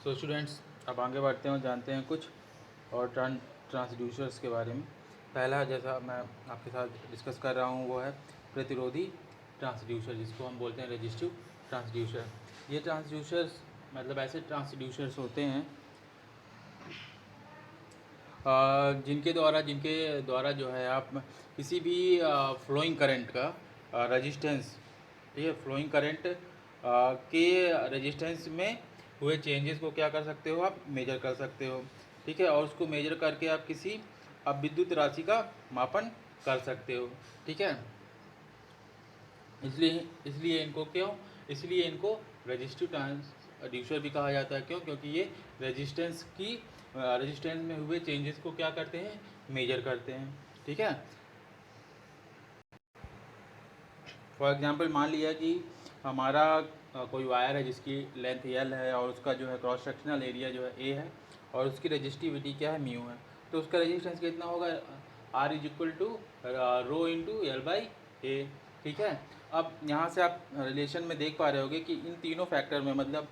So students, अब आगे बढ़ते हैं और जानते हैं कुछ और ट्रांसड्यूसर्स के बारे में। पहला जैसा मैं आपके साथ डिस्कस कर रहा हूँ वो है प्रतिरोधी ट्रांसड्यूसर, जिसको हम बोलते हैं रेजिस्टिव ट्रांसड्यूसर। ये ट्रांसड्यूसर्स मतलब ऐसे ट्रांसड्यूसर्स होते हैं जिनके द्वारा जो है आप किसी भी फ्लोइंग करंट का रेजिस्टेंस, ठीक है, फ्लोइंग करंट के रेजिस्टेंस में हुए चेंजेस को क्या कर सकते हो, आप मेजर कर सकते हो। ठीक है, और उसको मेजर करके आप किसी अब विद्युत राशि का मापन कर सकते हो। ठीक है, इसलिए इनको रेजिस्टिव ट्रांसड्यूसर भी कहा जाता है। क्यों? क्योंकि ये रेजिस्टेंस में हुए चेंजेस को क्या करते हैं, मेजर करते हैं। ठीक है, फॉर एग्जांपल मान लिया कि हमारा कोई वायर है जिसकी लेंथ एल है और उसका जो है क्रॉस सेक्शनल एरिया जो है ए है और उसकी रजिस्टिविटी क्या है, म्यू है। तो उसका रेजिस्टेंस कितना होगा, R is equal to rho into L by A. ठीक है, अब यहाँ से आप रिलेशन में देख पा रहे होगे कि इन तीनों फैक्टर में मतलब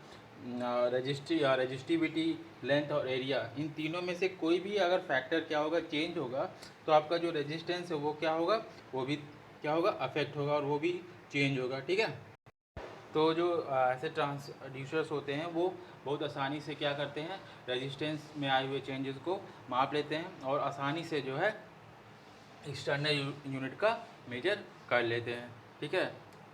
रजिस्टिविटी, लेंथ और एरिया, इन तीनों में से कोई भी अगर फैक्टर क्या होगा, चेंज होगा, तो आपका जो रेजिस्टेंस है वो क्या होगा, वो भी क्या होगा, अफेक्ट होगा और वो भी चेंज होगा। ठीक है, तो जो ऐसे ट्रांसड्यूसर्स होते हैं वो बहुत आसानी से क्या करते हैं, रेजिस्टेंस में आए हुए चेंजेस को माप लेते हैं और आसानी से जो है एक्सटर्नल यूनिट का मेजर कर लेते हैं। ठीक है,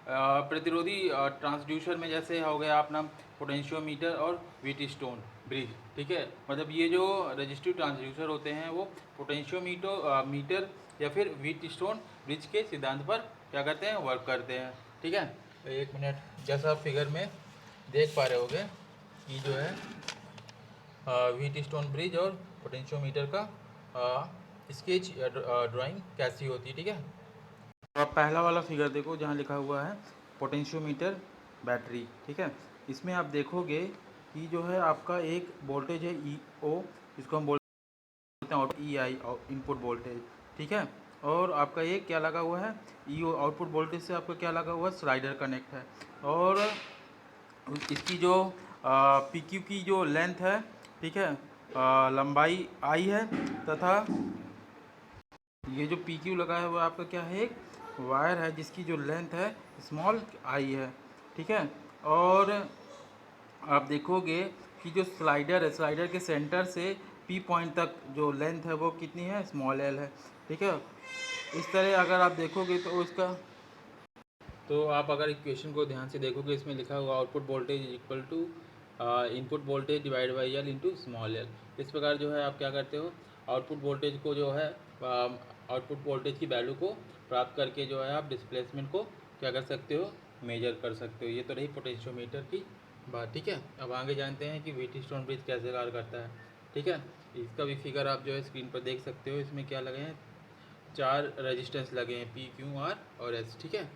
प्रतिरोधी ट्रांसड्यूसर में जैसे हो गया अपना पोटेंशियोमीटर और व्हीटस्टोन ब्रिज। ठीक है, मतलब ये जो रजिस्टिव ट्रांसड्यूसर होते हैं वो मीटर या फिर व्हीटस्टोन ब्रिज के सिद्धांत पर क्या करते हैं, वर्क करते हैं। ठीक है, एक मिनट, जैसा फिगर में देख पा रहे होगे कि जो है व्हीटस्टोन ब्रिज और पोटेंशियोमीटर का स्केच ड्राइंग कैसी होती है। ठीक है, अब पहला वाला फिगर देखो जहाँ लिखा हुआ है पोटेंशियोमीटर बैटरी। ठीक है, इसमें आप देखोगे कि जो है आपका एक वोल्टेज है ई ओ, जिसको हम बोलते हैं ई आई इनपुट वोल्टेज। ठीक है, और आपका एक क्या लगा हुआ है, ई ओ आउटपुट वोल्टेज से आपका क्या लगा हुआ है, स्लाइडर कनेक्ट है। और इसकी जो पी क्यू की जो लेंथ है, ठीक है, लंबाई आई है, तथा ये जो पी क्यू लगा है वो आपका क्या है, एक वायर है जिसकी जो लेंथ है स्मॉल आई है। ठीक है, और आप देखोगे कि जो स्लाइडर है, स्लाइडर के सेंटर से पी पॉइंट तक जो लेंथ है वो कितनी है, स्मॉल एल है। ठीक है, इस तरह अगर आप देखोगे तो आप अगर इक्वेशन को ध्यान से देखोगे, इसमें लिखा हुआ output voltage is equal to input voltage divide by L into small L. इस प्रकार जो है आप क्या करते हो, आउटपुट वोल्टेज को जो है आउटपुट वोल्टेज की वैल्यू को प्राप्त करके जो है आप डिस्प्लेसमेंट को क्या कर सकते हो, मेजर कर सकते हो। ये तो रही पोटेंशियोमीटर की बात। ठीक है, अब आगे जानते हैं कि व्हीटस्टोन ब्रिज कैसे कार्य करता है। ठीक है, इसका भी फिगर आप जो है स्क्रीन पर देख सकते हो। इसमें क्या लगे हैं, 4 रेजिस्टेंस लगे हैं, पी क्यू आर और एस। ठीक है,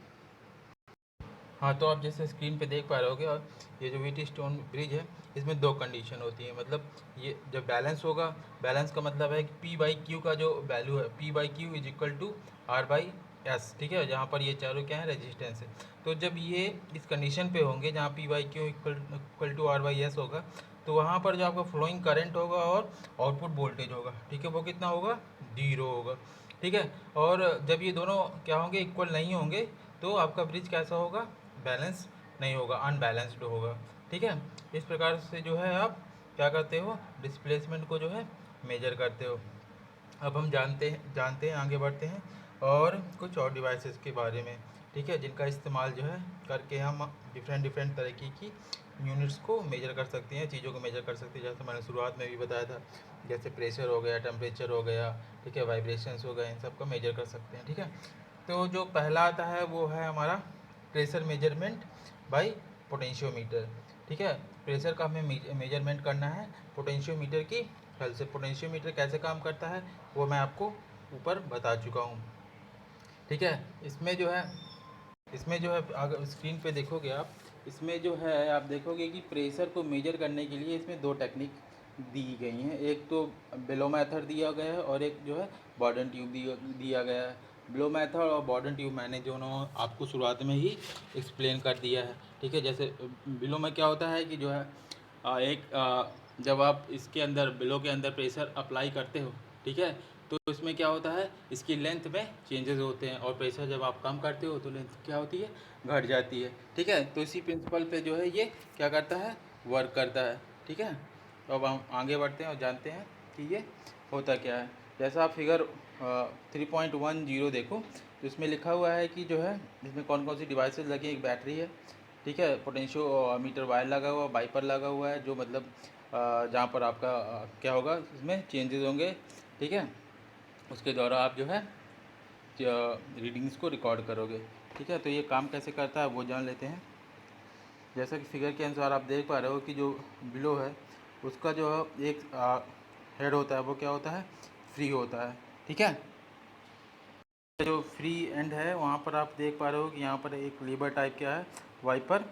हाँ, तो आप जैसे स्क्रीन पे देख पा रहे होगे, और ये जो व्हीटस्टोन ब्रिज है इसमें 2 कंडीशन होती है। मतलब ये जब बैलेंस होगा, बैलेंस का मतलब है कि पी बाई क्यू का जो वैल्यू है, P by Q is equal to R by S. ठीक है, जहाँ पर ये चारों क्या है, रेजिस्टेंस है। तो जब ये इस कंडीशन पे होंगे जहाँ P by Q equal to R by S होगा, तो वहाँ पर जो आपका फ्लोइंग करंट होगा और आउटपुट वोल्टेज होगा, ठीक है, वो कितना होगा, 0 होगा। ठीक है, और जब ये दोनों क्या होंगे, इक्वल नहीं होंगे, तो आपका ब्रिज कैसा होगा, बैलेंस नहीं होगा, अनबैलेंस्ड होगा। ठीक है, इस प्रकार से जो है आप क्या करते हो, डिस्प्लेसमेंट को जो है मेजर करते हो। अब हम जानते हैं आगे बढ़ते हैं और कुछ और डिवाइसेस के बारे में। ठीक है, जिनका इस्तेमाल जो है करके हम डिफरेंट तरीके की यूनिट्स को मेजर कर सकते हैं, चीज़ों को मेजर कर सकते हैं। जैसे मैंने शुरुआत में भी बताया था, जैसे प्रेशर हो गया, टेम्परेचर हो गया, ठीक है, वाइब्रेशंस हो गए, इन सब को मेजर कर सकते हैं। ठीक है, तो जो पहला आता है वो है हमारा प्रेशर मेजरमेंट बाय पोटेंशियोमीटर। ठीक है, प्रेशर का हमें मेजरमेंट करना है पोटेंशियोमीटर की हेल्प से। पोटेंशियोमीटर कैसे काम करता है वो मैं आपको ऊपर बता चुका हूँ। ठीक है, इसमें जो है अगर स्क्रीन पे देखोगे आप, इसमें जो है आप देखोगे कि प्रेशर को मेजर करने के लिए इसमें 2 टेक्निक दी गई हैं। एक तो बेलो मेथड दिया गया है और एक जो है बॉर्डन ट्यूब दिया गया है। बेलो मेथड और बॉर्डन ट्यूब मैंने दोनों आपको शुरुआत में ही एक्सप्लेन कर दिया है। ठीक है, जैसे बेलो में क्या होता है कि जो है जब आप इसके अंदर बिलो के अंदर प्रेशर अप्लाई करते हो, ठीक है, तो इसमें क्या होता है, इसकी लेंथ में चेंजेस होते हैं, और प्रेशर जब आप कम करते हो तो लेंथ क्या होती है, घट जाती है। ठीक है, तो इसी प्रिंसिपल पे जो है ये क्या करता है, वर्क करता है। ठीक है, तो अब हम आगे बढ़ते हैं और जानते हैं कि ये होता क्या है। जैसा आप फिगर 3.10 देखो, तो इसमें लिखा हुआ है कि जो है इसमें कौन कौन सी डिवाइसेस लगी हैं। एक बैटरी है, ठीक है, पोटेंशियो मीटर वायर लगा हुआ, वाइपर लगा हुआ है, जो मतलब जहाँ पर आपका क्या होगा, इसमें चेंजेस होंगे। ठीक है, उसके द्वारा आप जो है रीडिंग्स को रिकॉर्ड करोगे। ठीक है, तो ये काम कैसे करता है वो जान लेते हैं। जैसा कि फिगर के अनुसार आप देख पा रहे हो कि जो बिलो है उसका जो एक हेड होता है वो क्या होता है, फ्री होता है। ठीक है, जो फ्री एंड है वहाँ पर आप देख पा रहे हो कि यहाँ पर एक लीवर टाइप क्या है, वाइपर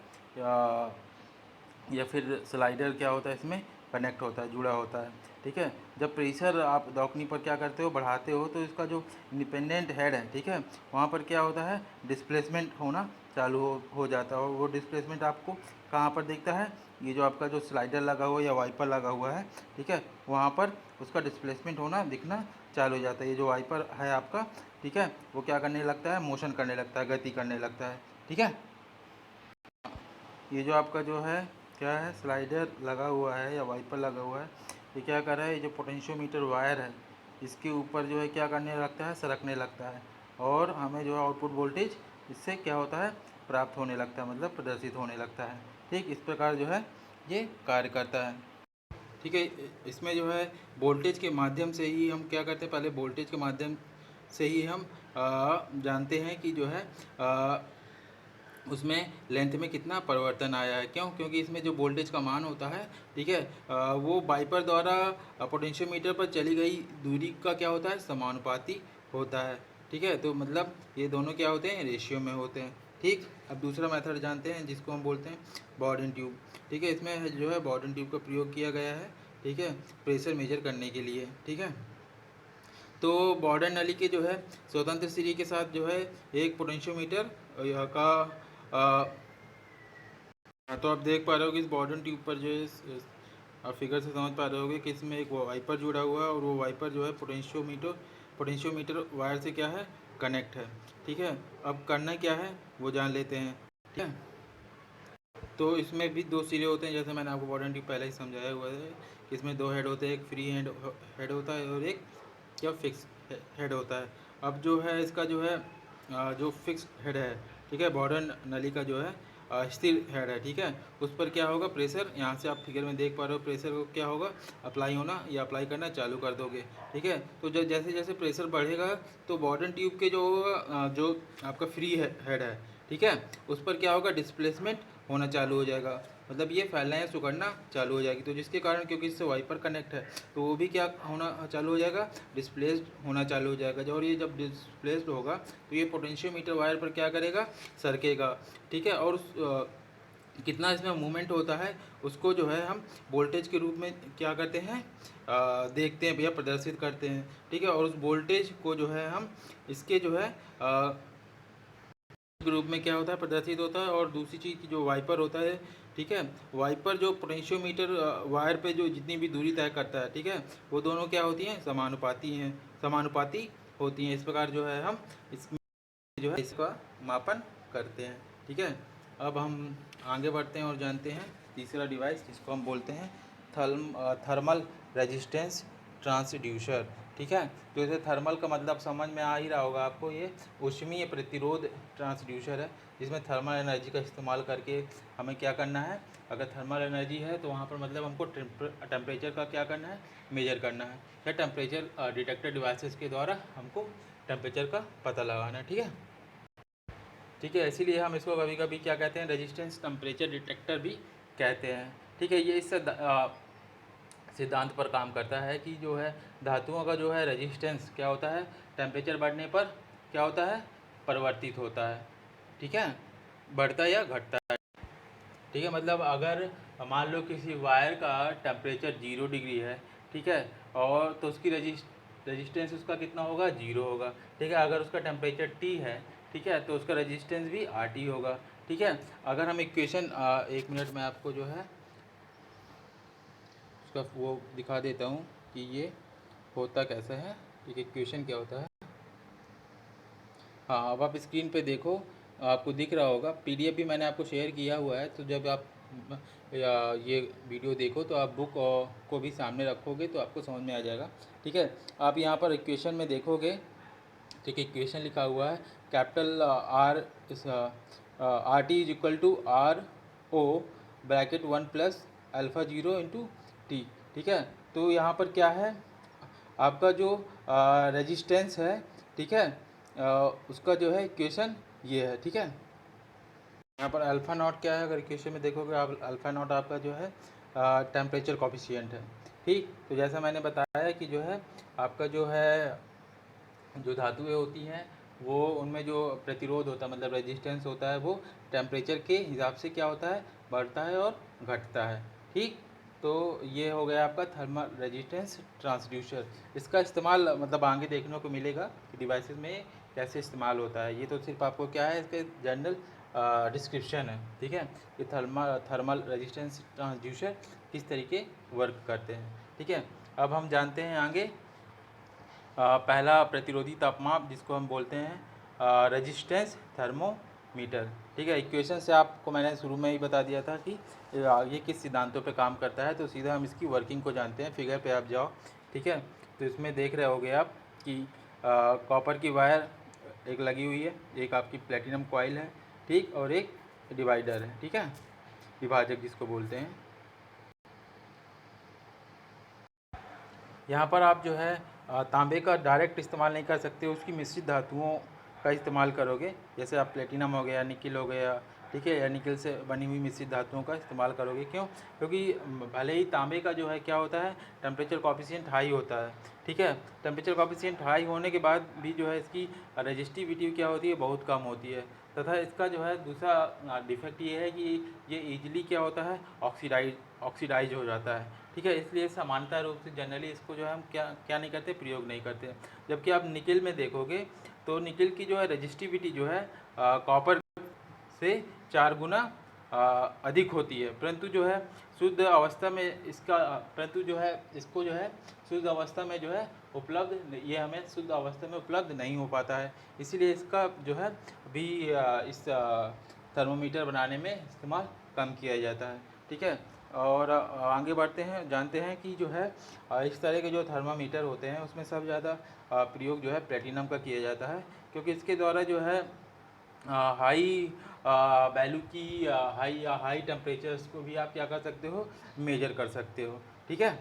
या फिर स्लाइडर क्या होता है, इसमें कनेक्ट होता है, जुड़ा होता है। ठीक है, जब प्रेशर आप दौकनी पर क्या करते हो, बढ़ाते हो, तो इसका जो इंडिपेंडेंट हेड है, ठीक है, वहाँ पर क्या होता है, डिस्प्लेसमेंट होना चालू हो जाता है। और वो डिस्प्लेसमेंट आपको कहाँ पर दिखता है, ये जो आपका जो स्लाइडर लगा हुआ है या वाइपर लगा हुआ है, ठीक है, वहाँ पर उसका डिस्प्लेसमेंट होना दिखना चालू हो जाता है। ये जो वाइपर है आपका, ठीक है, वो क्या करने लगता है, मोशन करने लगता है, गति करने लगता है। ठीक है, ये जो आपका जो है क्या है, स्लाइडर लगा हुआ है या वाइपर लगा हुआ है, ये क्या कर रहा है, ये जो पोटेंशियोमीटर वायर है इसके ऊपर जो है क्या करने लगता है, सरकने लगता है, और हमें जो है आउटपुट वोल्टेज इससे क्या होता है, प्राप्त होने लगता है, मतलब प्रदर्शित होने लगता है। ठीक, इस प्रकार जो है ये कार्य करता है। ठीक है, इसमें जो है वोल्टेज के माध्यम से ही हम क्या करते हैं, पहले वोल्टेज के माध्यम से ही हम जानते हैं कि जो है उसमें लेंथ में कितना परिवर्तन आया है। क्यों, क्योंकि इसमें जो वोल्टेज का मान होता है, ठीक है, वो वाइपर द्वारा पोटेंशियोमीटर पर चली गई दूरी का क्या होता है, समानुपाती होता है। ठीक है, तो मतलब ये दोनों क्या होते हैं, रेशियो में होते हैं। ठीक, अब दूसरा मेथड जानते हैं जिसको हम बोलते हैं बॉर्डन ट्यूब। ठीक है, इसमें जो है बॉर्डन ट्यूब का प्रयोग किया गया है, ठीक है, प्रेशर मेजर करने के लिए। ठीक है, तो बॉर्डर नली के जो है स्वतंत्र सिरे के साथ जो है एक पोटेंशियोमीटर का तो आप देख पा रहे हो कि इस बॉर्डन ट्यूब पर जो है आप फिगर से समझ पा रहे होगे कि इसमें एक वाइपर जुड़ा हुआ है, और वो वाइपर जो है पोटेंशियोमीटर वायर से क्या है, कनेक्ट है। ठीक है, अब करना क्या है वो जान लेते हैं। ठीक है, तो इसमें भी दो सिरे होते हैं, जैसे मैंने आपको बॉर्डन ट्यूब पहले ही समझाया हुआ है कि इसमें दो हेड होते हैं, एक फ्री हेड होता है और एक क्या फिक्स हेड होता है। अब जो है इसका जो है जो फिक्स हेड है, ठीक है, बॉर्डर नली का जो है स्थिर हेड है, ठीक है, उस पर क्या होगा, प्रेशर, यहाँ से आप फिगर में देख पा रहे हो, प्रेशर को क्या होगा, अप्लाई होना या अप्लाई करना चालू कर दोगे। ठीक है, तो जब जैसे जैसे प्रेशर बढ़ेगा तो बॉर्डर ट्यूब के जो आपका फ्री हेड है, ठीक है, उस पर क्या होगा, डिस्प्लेसमेंट होना चालू हो जाएगा, मतलब ये फैलना या सिकुड़ना चालू हो जाएगी। तो जिसके कारण, क्योंकि इससे वाइपर कनेक्ट है, तो वो भी क्या होना चालू हो जाएगा, डिस्प्लेस्ड होना चालू हो जाएगा। और ये जब डिस्प्लेस्ड होगा तो ये पोटेंशियोमीटर वायर पर क्या करेगा, सरकेगा। ठीक है, और कितना इसमें मूवमेंट होता है उसको जो है हम वोल्टेज के रूप में क्या करते हैं, देखते हैं भैया, प्रदर्शित करते हैं। ठीक है, और उस वोल्टेज को जो है हम इसके जो है ग्रुप में क्या होता है, प्रदर्शित होता है। और दूसरी चीज़ की जो वाइपर होता है, ठीक है, वाइपर जो पोटेंशियोमीटर वायर पे जो जितनी भी दूरी तय करता है, ठीक है, वो दोनों क्या होती हैं, समानुपाती होती हैं। इस प्रकार जो है हम इसमें जो है इसका मापन करते हैं। ठीक है, अब हम आगे बढ़ते हैं और जानते हैं तीसरा डिवाइस जिसको हम बोलते हैं थर्मल रेजिस्टेंस ट्रांसड्यूसर। ठीक है, तो इसे थर्मल का मतलब समझ में आ ही रहा होगा आपको, ये ऊष्मीय प्रतिरोध ट्रांसड्यूसर है, जिसमें थर्मल एनर्जी का इस्तेमाल करके हमें क्या करना है, अगर थर्मल एनर्जी है तो वहाँ पर मतलब हमको टेम्परेचर का क्या करना है, मेजर करना है, या टेम्परेचर डिटेक्टर डिवाइसेस के द्वारा हमको टेम्परेचर का पता लगाना है। ठीक है, ठीक है, इसीलिए हम इसको कभी कभी क्या कहते हैं, रेजिस्टेंस टेम्परेचर डिटेक्टर भी कहते हैं। ठीक है, ये इस सिद्धांत पर काम करता है कि जो है धातुओं का जो है रेजिस्टेंस क्या होता है, टेम्परेचर बढ़ने पर क्या होता है, परिवर्तित होता है। ठीक है, बढ़ता या घटता है। ठीक है, मतलब अगर मान लो किसी वायर का टेम्परेचर 0 डिग्री है, ठीक है, और तो उसकी रेजिस्टेंस उसका कितना होगा, 0 होगा। ठीक है, अगर उसका टेम्परेचर T है, ठीक है, तो उसका रेजिस्टेंस भी RT होगा। ठीक है, अगर हम इक्वेशन 1 मिनट में आपको जो है उसका वो दिखा देता हूँ कि ये होता कैसे है, ठीक है, इक्वेशन क्या होता है। हाँ, अब आप स्क्रीन पे देखो, आपको दिख रहा होगा, पीडीएफ भी मैंने आपको शेयर किया हुआ है। तो जब आप ये वीडियो देखो तो आप बुक को भी सामने रखोगे तो आपको समझ में आ जाएगा, ठीक है। आप यहाँ पर इक्वेशन में देखोगे, ठीक है, इक्वेशन लिखा हुआ है कैपिटल आर इस R T is equal to R O bracket 1 plus alpha 0 into T, ठीक है। तो यहाँ पर क्या है, आपका जो रेजिस्टेंस है, ठीक है, उसका जो है इक्वेशन ये है, ठीक है। यहाँ पर अल्फ़ा नॉट क्या है, अगर इक्वेशन में देखोगे आप, अल्फ़ा नॉट आपका जो है टेम्परेचर कॉफिशिएंट है, ठीक। तो जैसा मैंने बताया कि जो है आपका जो है जो धातुएं होती हैं वो उनमें जो प्रतिरोध होता है, मतलब रेजिस्टेंस होता है, वो टेम्परेचर के हिसाब से क्या होता है, बढ़ता है और घटता है, ठीक। तो ये हो गया आपका थर्मल रेजिस्टेंस ट्रांसड्यूसर। इसका इस्तेमाल मतलब आगे देखने को मिलेगा कि डिवाइसेस में कैसे इस्तेमाल होता है। ये तो सिर्फ आपको क्या है, इसके जनरल डिस्क्रिप्शन है, ठीक है, कि थर्मल रेजिस्टेंस ट्रांसड्यूसर किस तरीके वर्क करते हैं, ठीक है। अब हम जानते हैं आगे पहला प्रतिरोधी तापमाप जिसको हम बोलते हैं रेजिस्टेंस थर्मोमीटर, ठीक है। इक्वेशन से आपको मैंने शुरू में ही बता दिया था कि ये किस सिद्धांतों पे काम करता है। तो सीधा हम इसकी वर्किंग को जानते हैं, फिगर पे आप जाओ, ठीक है। तो इसमें देख रहे होगे आप कि कॉपर की वायर एक लगी हुई है, एक आपकी प्लेटिनम कॉइल है, ठीक, और एक डिवाइडर है, ठीक है, विभाजक जिसको बोलते हैं। यहाँ पर आप जो है तांबे का डायरेक्ट इस्तेमाल नहीं कर सकते, उसकी मिश्रित धातुओं का इस्तेमाल करोगे, जैसे आप प्लेटिनम हो गया, निकिल हो गया, ठीक है, या निकिल से बनी हुई मिश्रित धातुओं का इस्तेमाल करोगे। क्यों? क्योंकि भले ही तांबे का जो है क्या होता है, टेम्परेचर कॉफिशिएंट हाई होता है, ठीक है। टेम्परेचर कॉफिशिएंट हाई होने के बाद भी जो है इसकी रेजिस्टिविटी क्या होती है, बहुत कम होती है। तथा इसका जो है दूसरा डिफेक्ट ये है कि ये ईजिली क्या होता है, ऑक्सीडाइज हो जाता है, ठीक है। इसलिए सामान्यतः रूप से जनरली इसको जो है हम क्या क्या नहीं करते, प्रयोग नहीं करते। जबकि आप निकिल में देखोगे तो निकिल की जो है रेजिस्टिविटी जो है कॉपर से 4 गुना अधिक होती है, परंतु जो है शुद्ध अवस्था में इसका परंतु जो है इसको जो है शुद्ध अवस्था में जो है उपलब्ध, ये हमें शुद्ध अवस्था में उपलब्ध नहीं हो पाता है। इसीलिए इसका जो है भी इस थर्मोमीटर बनाने में इस्तेमाल कम किया जाता है, ठीक है। और आगे बढ़ते हैं, जानते हैं कि जो है इस तरह के जो थर्मामीटर होते हैं उसमें सबसे ज़्यादा प्रयोग जो है प्लेटिनम का किया जाता है, क्योंकि इसके द्वारा जो है हाई वैल्यू की हाई टेम्परेचर्स को भी आप क्या कर सकते हो, मेजर कर सकते हो, ठीक है।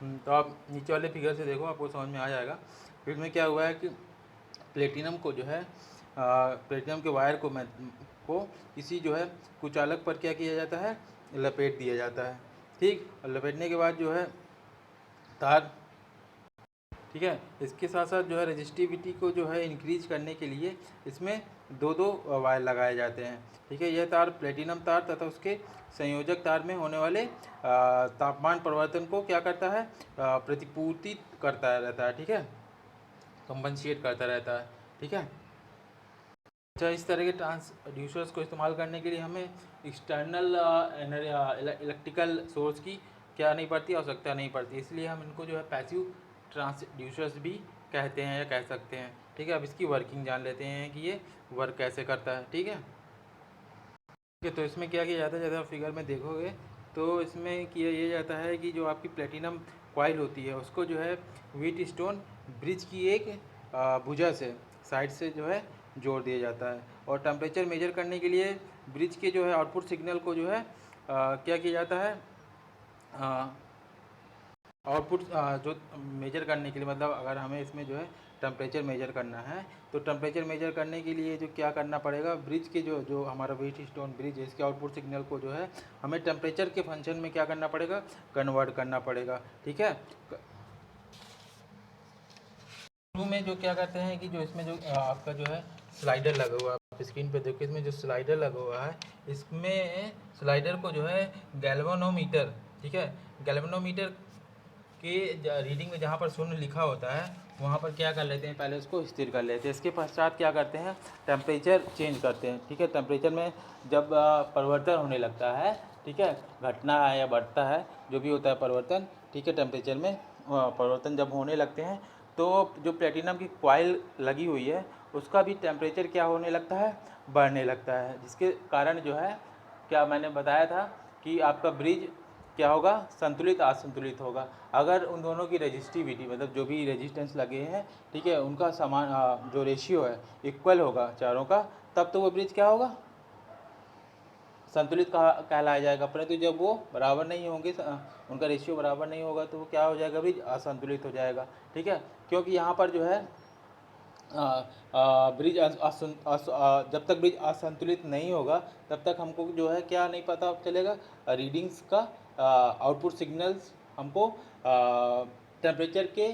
तो आप नीचे वाले फिगर से देखो, आपको समझ में आ जाएगा। फिर में क्या हुआ है कि प्लेटिनम को जो है प्लेटिनम के वायर को किसी जो है कुचालक पर क्या किया जाता है, लपेट दिया जाता है, ठीक। और लपेटने के बाद जो है तार, ठीक है, इसके साथ साथ जो है रेजिस्टिविटी को जो है इंक्रीज करने के लिए इसमें दो वायर लगाए जाते हैं, ठीक है। यह तार प्लेटिनम तार तथा उसके संयोजक तार में होने वाले तापमान परिवर्तन को क्या करता है, प्रतिपूर्ति करता रहता है, ठीक है, कंपनसेट करता रहता है, ठीक है। अच्छा, इस तरह के ट्रांसड्यूसर्स को इस्तेमाल करने के लिए हमें एक्सटर्नल इलेक्ट्रिकल सोर्स की क्या नहीं पड़ती, आवश्यकता नहीं पड़ती। इसलिए हम इनको जो है पैसिव ट्रांसड्यूसर्स भी कहते हैं या कह सकते हैं, ठीक है। अब इसकी वर्किंग जान लेते हैं कि ये वर्क कैसे करता है, ठीक है। ठीक है, तो इसमें क्या किया जाता है, जैसे आप फिगर में देखोगे तो इसमें किया ये जाता है कि जो आपकी प्लेटिनम कॉइल होती है उसको जो है व्हीट स्टोन ब्रिज की एक भुजा से साइड से जो है जोड़ दिया जाता है। और टेम्परेचर मेजर करने के लिए ब्रिज के जो है आउटपुट सिग्नल को जो है क्या किया जाता है, आउटपुट जो मेजर करने के लिए, मतलब अगर हमें इसमें जो है टेम्परेचर मेजर करना है तो टेम्परेचर मेजर करने के लिए जो क्या करना पड़ेगा, ब्रिज के जो हमारा व्हीट स्टोन ब्रिज है इसके आउटपुट सिग्नल को जो है हमें टेम्परेचर के फंक्शन में क्या करना पड़ेगा, कन्वर्ट करना पड़ेगा, ठीक है। शुरू में जो क्या करते हैं कि जो इसमें जो आपका जो है स्लाइडर लगा हुआ है, आप स्क्रीन पे देखो, इसमें जो स्लाइडर लगा हुआ है इसमें स्लाइडर को जो है गैल्वेनोमीटर, ठीक है, गैल्वेनोमीटर के रीडिंग में जहाँ पर शून्य लिखा होता है वहाँ पर क्या कर लेते हैं, पहले उसको स्थिर कर लेते हैं। इसके पश्चात क्या करते हैं, टेम्परेचर चेंज करते हैं, ठीक है। टेम्परेचर में जब परिवर्तन होने लगता है ठीक है, घटना है या बढ़ता है, जो भी होता है परिवर्तन, ठीक है, टेम्परेचर में परिवर्तन जब होने लगते हैं तो जो प्लेटिनम की कॉइल लगी हुई है उसका भी टेम्परेचर क्या होने लगता है, बढ़ने लगता है, जिसके कारण जो है क्या मैंने बताया था कि आपका ब्रिज क्या होगा, संतुलित असंतुलित होगा। अगर उन दोनों की रेजिस्टिविटी मतलब जो भी रेजिस्टेंस लगे हैं, ठीक है, उनका समान जो रेशियो है इक्वल होगा चारों का, तब तो वो ब्रिज क्या होगा, संतुलित कहलाया जाएगा। परंतु जब वो बराबर नहीं होंगे, उनका रेशियो बराबर नहीं होगा, तो वो क्या हो जाएगा, ब्रिज असंतुलित हो जाएगा। ठीक है, क्योंकि यहाँ पर जो है ब्रिज जब तक ब्रिज असंतुलित नहीं होगा तब तक हमको जो है क्या नहीं पता चलेगा, रीडिंग्स का आउटपुट सिग्नल्स हमको टेम्परेचर के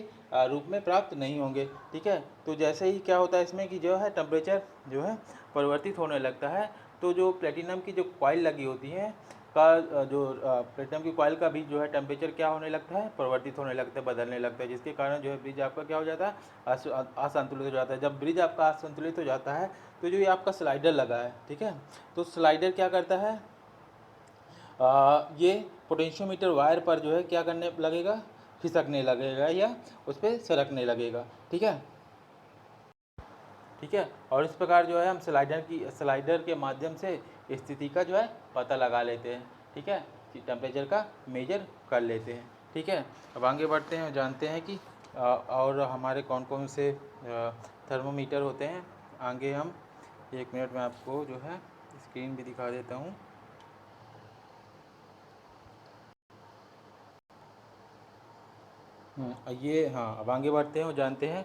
रूप में प्राप्त नहीं होंगे। ठीक है, तो जैसे ही क्या होता है इसमें कि जो है टेम्परेचर जो है परिवर्तित होने लगता है, तो जो प्लेटिनम की जो कॉइल लगी होती है का जो प्लेटिनम की कॉइल का भी जो है टेम्परेचर क्या होने लगता है, परिवर्तित होने लगता है, बदलने लगता है, जिसके कारण जो है ब्रिज आपका क्या हो जाता है, असंतुलित हो जाता है। जब ब्रिज आपका असंतुलित हो जाता है तो जो ये आपका स्लाइडर लगा है, ठीक है, तो स्लाइडर क्या करता है, ये पोटेंशियोमीटर वायर पर जो है क्या करने लगेगा, खिसकने लगेगा या उस पर सरकने लगेगा। ठीक है, ठीक है, और इस प्रकार जो है हम स्लाइडर के माध्यम से स्थिति का जो है पता लगा लेते हैं। ठीक है, टेम्परेचर का मेजर कर लेते हैं। ठीक है, अब आगे बढ़ते हैं और जानते हैं कि और हमारे कौन कौन से थर्मोमीटर होते हैं। आगे हम 1 मिनट में आपको जो है स्क्रीन भी दिखा देता हूँ। ये हाँ, अब आगे बढ़ते हैं और जानते हैं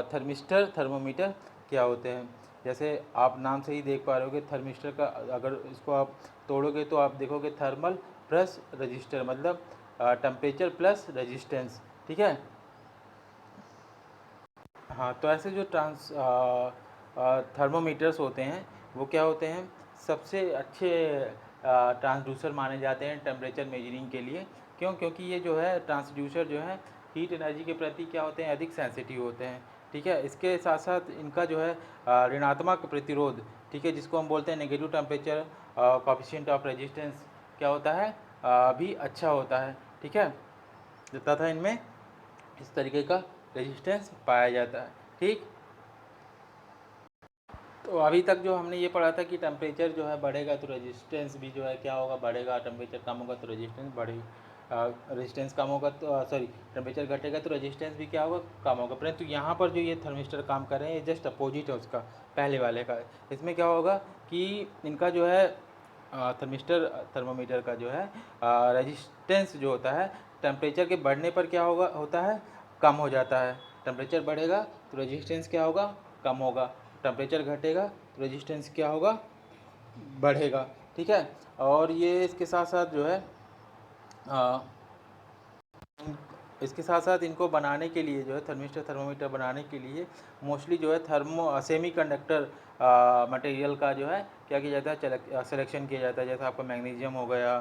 थर्मिस्टर थर्मोमीटर क्या होते हैं। जैसे आप नाम से ही देख पा रहे हो कि थर्मिस्टर का अगर इसको आप तोड़ोगे तो आप देखोगे थर्मल प्लस रजिस्टर, मतलब टेम्परेचर प्लस रेजिस्टेंस। ठीक है, हाँ, तो ऐसे जो थर्मोमीटर्स होते हैं वो क्या होते हैं, सबसे अच्छे ट्रांसड्यूसर माने जाते हैं टेम्परेचर मेजरिंग के लिए। क्यों, क्योंकि ये जो है ट्रांसड्यूसर जो है हीट एनर्जी के प्रति क्या होते हैं, अधिक सेंसिटिव होते हैं। ठीक है, इसके साथ साथ इनका जो है ऋणात्मक प्रतिरोध, ठीक है, जिसको हम बोलते हैं negative temperature coefficient of resistance, क्या होता है, भी अच्छा होता है। ठीक है, तथा इनमें इस तरीके का रेजिस्टेंस पाया जाता है। ठीक, तो अभी तक जो हमने ये पढ़ा था कि टेम्परेचर जो है बढ़ेगा तो रेजिस्टेंस भी जो है क्या होगा, बढ़ेगा, टेम्परेचर कम होगा तो रेजिस्टेंस बढ़ेगी, रेजिस्टेंस कम होगा तो सॉरी टेम्परेचर घटेगा तो रेजिस्टेंस भी क्या होगा, कम होगा। परंतु यहाँ पर जो ये थर्मिस्टर काम कर रहे हैं ये जस्ट अपोजिट है उसका, पहले वाले का। इसमें क्या होगा कि इनका जो है थर्मिस्टर थर्मोमीटर का जो है रेजिस्टेंस जो होता है टेम्परेचर के बढ़ने पर क्या होगा, होता है, कम हो जाता है। टेम्परेचर बढ़ेगा तो रेजिस्टेंस क्या होगा, कम होगा, टेम्परेचर घटेगा तो रेजिस्टेंस क्या होगा, बढ़ेगा। ठीक है, और ये इसके साथ साथ जो है आ, इसके साथ साथ इनको बनाने के लिए जो है थर्मिस्टर थर्मोमीटर बनाने के लिए मोस्टली जो है सेमी कंडक्टर मटेरियल का जो है क्या किया जाता है, सिलेक्शन किया जाता है। जैसे आपका मैग्नीशियम हो गया,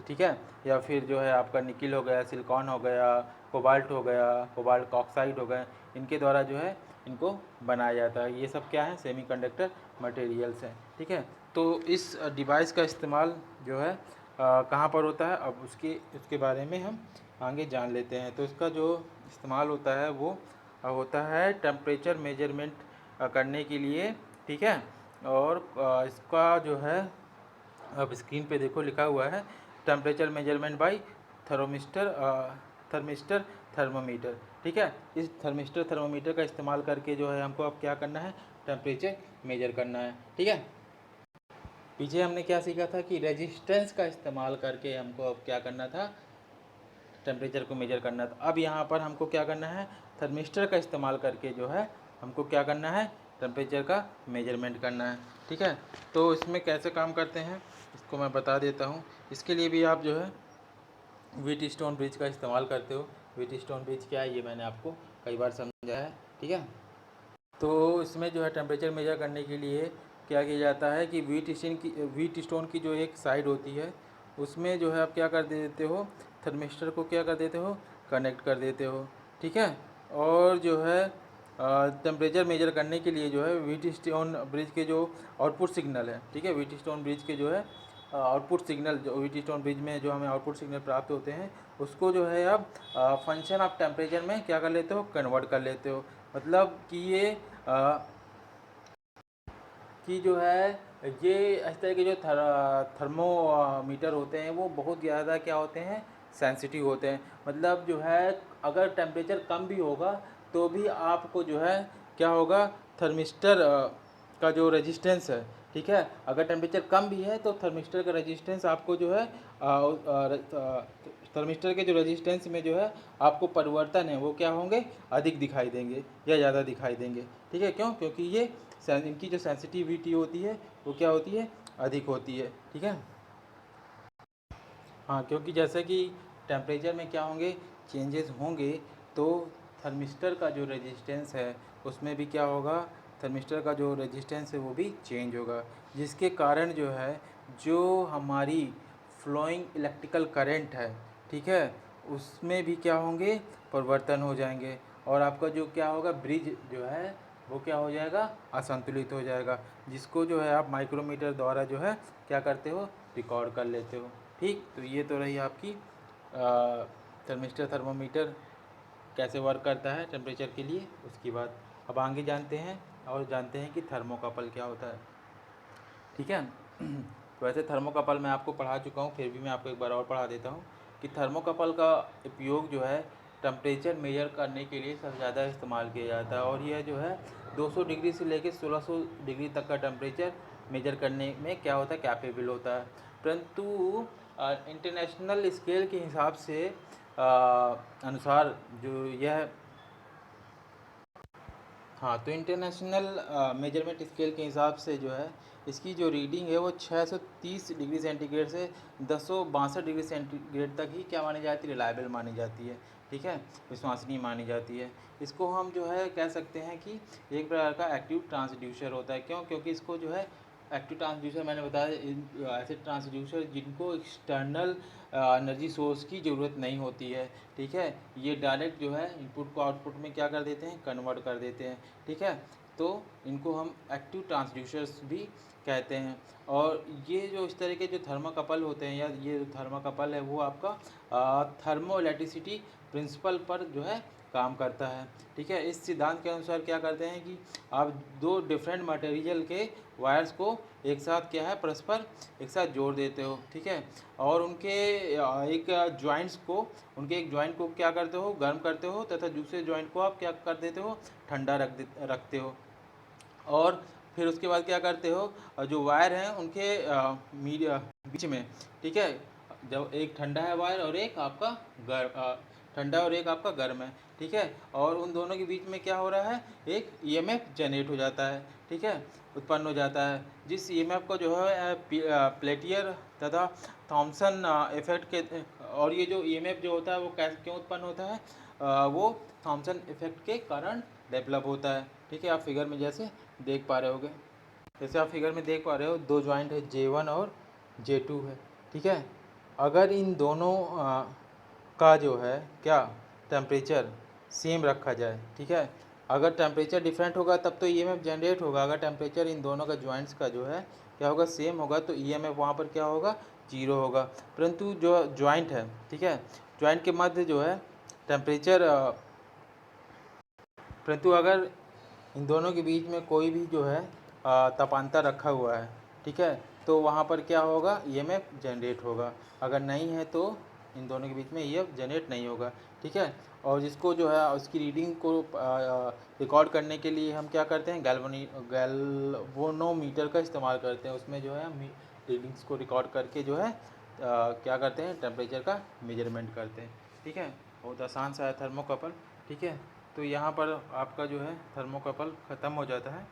ठीक है, या फिर जो है आपका निकिल हो गया, सिलिकॉन हो गया, कोबाल्ट हो गया, कोबाल्ट ऑक्साइड हो गए, इनके द्वारा जो है इनको बनाया जाता है। ये सब क्या है, सेमी कंडक्टर मटेरियल्स हैं। ठीक है, तो इस डिवाइस का इस्तेमाल जो है कहाँ पर होता है, अब उसके बारे में हम आगे जान लेते हैं। तो इसका जो इस्तेमाल होता है वो होता है टेम्परेचर मेजरमेंट करने के लिए। ठीक है, और इसका जो है अब स्क्रीन पे देखो लिखा हुआ है temperature measurement by thermistor thermistor thermometer. ठीक है, इस थर्मिस्टर थर्मोमीटर का इस्तेमाल करके जो है हमको अब क्या करना है, टेम्परेचर मेजर करना है। ठीक है, पीछे हमने क्या सीखा था कि रेजिस्टेंस का इस्तेमाल करके हमको अब क्या करना था, टेम्परेचर को मेजर करना था। अब यहाँ पर हमको क्या करना है, थर्मिस्टर का इस्तेमाल करके जो है हमको क्या करना है, टेम्परेचर का मेजरमेंट करना है। ठीक है, तो इसमें कैसे काम करते हैं इसको मैं बता देता हूँ। इसके लिए भी आप जो है व्हीट स्टोन ब्रिज का इस्तेमाल करते हो। व्हीट स्टोन ब्रिज क्या है ये मैंने आपको कई बार समझाया है। ठीक है, तो इसमें जो है टेम्परेचर मेजर करने के लिए क्या किया जाता है कि व्हीट स्टोन की जो एक साइड होती है उसमें जो है आप क्या कर देते हो, थर्मिस्टर को क्या कर देते हो, कनेक्ट कर देते हो। ठीक है, और जो है टेम्परेचर मेजर करने के लिए जो है व्हीट स्टोन ब्रिज के जो आउटपुट सिग्नल है, ठीक है, व्हीट स्टोन ब्रिज के जो है आउटपुट सिग्नल जो व्हीटस्टोन ब्रिज में जो हमें आउटपुट सिग्नल प्राप्त होते हैं उसको जो है आप फंक्शन ऑफ टेम्परेचर में क्या कर लेते हो, कन्वर्ट कर लेते हो। मतलब कि ये कि जो है ये इस तरह के जो थर्मोमीटर होते हैं वो बहुत ज़्यादा क्या होते हैं, सेंसिटिव होते हैं। मतलब जो है अगर टेम्परेचर कम भी होगा तो भी आपको जो है क्या होगा, थर्मिस्टर का जो रेजिस्टेंस है, ठीक है, अगर टेम्परेचर कम भी है तो थर्मिस्टर का रेजिस्टेंस आपको जो है थर्मिस्टर के जो रेजिस्टेंस में जो है आपको परिवर्तन है वो क्या होंगे, अधिक दिखाई देंगे या ज़्यादा दिखाई देंगे। ठीक है, क्यों? क्योंकि ये इनकी जो सेंसिटिविटी होती है वो क्या होती है, अधिक होती है। ठीक है, हाँ, क्योंकि जैसे कि टेम्परेचर में क्या होंगे, चेंजेस होंगे तो थर्मिस्टर का जो रेजिस्टेंस है उसमें भी क्या होगा, थर्मिस्टर का जो रेजिस्टेंस है वो भी चेंज होगा, जिसके कारण जो है जो हमारी फ्लोइंग इलेक्ट्रिकल करंट है, ठीक है, उसमें भी क्या होंगे, परिवर्तन हो जाएंगे और आपका जो क्या होगा, ब्रिज जो है वो क्या हो जाएगा, असंतुलित हो जाएगा, जिसको जो है आप माइक्रोमीटर द्वारा जो है क्या करते हो, रिकॉर्ड कर लेते हो। ठीक, तो ये तो रही आपकी थर्मिस्टर थर्मोमीटर कैसे वर्क करता है टेम्परेचर के लिए, उसकी बात। अब आगे जानते हैं और जानते हैं कि थर्मोकपल क्या होता है। ठीक है, तो वैसे थर्मोकपल मैं आपको पढ़ा चुका हूँ, फिर भी मैं आपको एक बार और पढ़ा देता हूँ कि थर्मोकपल का उपयोग जो है टेम्परेचर मेजर करने के लिए सबसे ज़्यादा इस्तेमाल किया जाता है और यह जो है 200 डिग्री से लेकर 1600 डिग्री तक का टेम्परेचर मेजर करने में क्या होता है, कैपेबल होता है। परंतु इंटरनेशनल स्केल के हिसाब से अनुसार जो यह, हाँ, तो इंटरनेशनल मेजरमेंट स्केल के हिसाब से जो है इसकी जो रीडिंग है वो 630 डिग्री सेंटीग्रेड से 1062 डिग्री सेंटीग्रेड तक ही क्या मानी जाती है, रिलायबल मानी जाती है। ठीक है, विश्वसनीय मानी जाती है। इसको हम जो है कह सकते हैं कि एक प्रकार का एक्टिव ट्रांसड्यूसर होता है। क्यों? क्योंकि इसको जो है एक्टिव ट्रांसड्यूसर मैंने बताया, ऐसे ट्रांसड्यूसर जिनको एक्सटर्नल एनर्जी सोर्स की ज़रूरत नहीं होती है। ठीक है, ये डायरेक्ट जो है इनपुट को आउटपुट में क्या कर देते हैं, कन्वर्ट कर देते हैं। ठीक है, तो इनको हम एक्टिव ट्रांसड्यूसर्स भी कहते हैं। और ये जो इस तरह के जो थर्मोकपल होते हैं या ये जो थर्मोकपल है वो आपका थर्मो इलेक्ट्रिसिटी प्रिंसिपल पर जो है काम करता है। ठीक है, इस सिद्धांत के अनुसार क्या करते हैं कि आप दो डिफरेंट मटेरियल के वायर्स को एक साथ क्या है, परस्पर एक साथ जोड़ देते हो। ठीक है, और उनके एक जॉइंट्स को, उनके एक जॉइंट को क्या करते हो, गर्म करते हो तथा दूसरे जॉइंट को आप क्या कर देते हो, ठंडा रखते हो। और फिर उसके बाद क्या करते हो, जो वायर हैं उनके बीच में, ठीक है, जब एक ठंडा है वायर और एक आपका ठंडा और एक आपका गर्म है, ठीक है, और उन दोनों के बीच में क्या हो रहा है, एक ईएमएफ जनरेट हो जाता है। ठीक है, उत्पन्न हो जाता है, जिस ईएमएफ को जो है पेल्टियर तथा थॉमसन इफेक्ट के, और ये जो ईएमएफ जो होता है वो कैसे क्यों उत्पन्न होता है, वो थॉमसन इफेक्ट के कारण डेवलप होता है। ठीक है, आप फिगर में जैसे देख पा रहे होगे, जैसे आप फिगर में देख पा रहे हो, दो जॉइंट है J1 और J2 है। ठीक है, अगर इन दोनों का जो है क्या, टेम्परेचर सेम रखा जाए, ठीक है, अगर टेम्परेचर डिफरेंट होगा तब तो ईएमएफ जनरेट होगा। अगर टेम्परेचर इन दोनों का जॉइंट्स का जो है क्या होगा, सेम होगा, तो ईएमएफ वहाँ पर क्या होगा, जीरो होगा। परंतु जो जॉइंट है, ठीक है, जॉइंट के मध्य जो है टेम्परेचर, परंतु अगर इन दोनों के बीच में कोई भी जो है तापांतर रखा हुआ है, ठीक है, तो वहाँ पर क्या होगा, ईएमएफ जनरेट होगा। अगर नहीं है तो इन दोनों के बीच में ईएमएफ जनरेट नहीं होगा। ठीक है, और जिसको जो है उसकी रीडिंग को रिकॉर्ड करने के लिए हम क्या करते हैं, गैल्वेनोमीटर का इस्तेमाल करते हैं। उसमें जो है हम रीडिंग्स को रिकॉर्ड करके जो है क्या करते हैं, टेम्परेचर का मेजरमेंट करते हैं। ठीक है, बहुत आसान सा है थर्मोकपल। ठीक है, तो यहाँ पर आपका जो है थर्मोकपल ख़त्म हो जाता है।